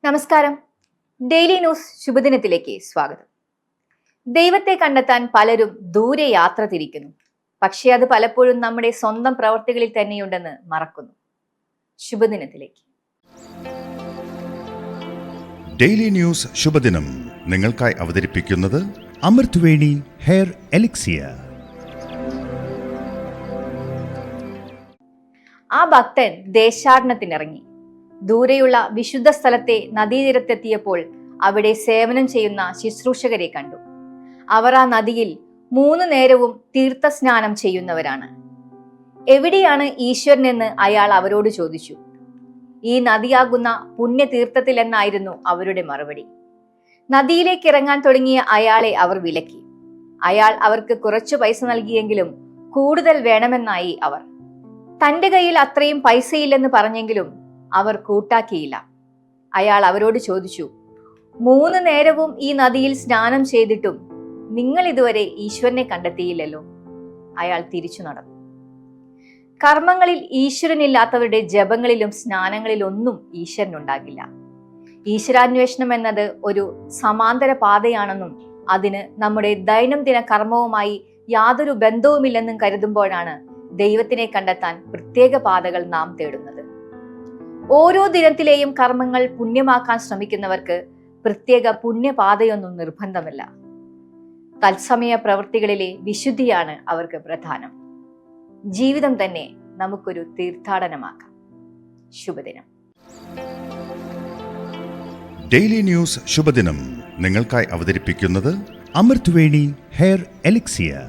നമസ്കാരം. Daily news ശുഭദിനത്തിലേക്ക് സ്വാഗതം. ദൈവത്തെ കണ്ടെത്താൻ പലരും ദൂരെ യാത്ര തിരിക്കുന്നു. പക്ഷേ അത് പലപ്പോഴും നമ്മുടെ സ്വന്തം പ്രവർത്തികളിൽ തന്നെയുണ്ടെന്ന് മറക്കുന്നു. ശുഭദിനത്തിലേക്ക്. ഡെയിലി ന്യൂസ് ശുഭദിനം നിങ്ങൾക്കായി അവതരിപ്പിക്കുന്നത് അമൃത്വേണി ഹെയർ എലിക്സിയർ. ആ ഭക്തൻ ദേശാടനത്തിനിറങ്ങി. ദൂരെയുള്ള വിശുദ്ധ സ്ഥലത്തെ നദീതീരത്തെത്തിയപ്പോൾ അവിടെ സേവനം ചെയ്യുന്ന ശുശ്രൂഷകരെ കണ്ടു. അവർ ആ നദിയിൽ 3 നേരവും തീർത്ഥസ്നാനം ചെയ്യുന്നവരാണ്. എവിടെയാണ് ഈശ്വരനെന്ന് അയാൾ അവരോട് ചോദിച്ചു. ഈ നദിയാകുന്ന പുണ്യതീർത്ഥത്തിൽ എന്നായിരുന്നു അവരുടെ മറുപടി. നദിയിലേക്ക് ഇറങ്ങാൻ തുടങ്ങിയ അയാളെ അവർ വിലക്കി. അയാൾ അവർക്ക് കുറച്ചു പൈസ നൽകിയെങ്കിലും കൂടുതൽ വേണമെന്നായി അവർ. തന്റെ കയ്യിൽ അത്രയും പൈസയില്ലെന്ന് പറഞ്ഞെങ്കിലും അവർ കൂട്ടാക്കിയില്ല. അയാൾ അവരോട് ചോദിച്ചു, 3 നേരവും ഈ നദിയിൽ സ്നാനം ചെയ്തിട്ടും നിങ്ങൾ ഇതുവരെ ഈശ്വരനെ കണ്ടെത്തിയില്ലല്ലോ. അയാൾ തിരിച്ചു നടന്നു. കർമ്മങ്ങളിൽ ഈശ്വരനില്ലാത്തവരുടെ ജപങ്ങളിലും സ്നാനങ്ങളിലൊന്നും ഈശ്വരനുണ്ടാകില്ല. ഈശ്വരാന്വേഷണം എന്നത് ഒരു സമാന്തര പാതയാണെന്നും അതിന് നമ്മുടെ ദൈനംദിന കർമ്മവുമായി യാതൊരു ബന്ധവുമില്ലെന്നും കരുതുമ്പോഴാണ് ദൈവത്തിനെ കണ്ടെത്താൻ പ്രത്യേക പാതകൾ നാം തേടുന്നത്. ഓരോ ദിനത്തിലെയും കർമ്മങ്ങൾ പുണ്യമാക്കാൻ ശ്രമിക്കുന്നവർക്ക് പ്രത്യേക പുണ്യപാതയൊന്നും നിർബന്ധമില്ല. തത്സമയ പ്രവൃത്തികളിലെ വിശുദ്ധിയാണ് അവർക്ക് പ്രധാനം. ജീവിതം തന്നെ നമുക്കൊരു തീർത്ഥാടനമാക്കാം. ശുഭദിനം. ഡെയിലി ന്യൂസ് ശുഭദിനം നിങ്ങൾക്കായി അവതരിപ്പിക്കുന്നത് അമൃത്വേണി ഹെയർ എലിക്സിയർ.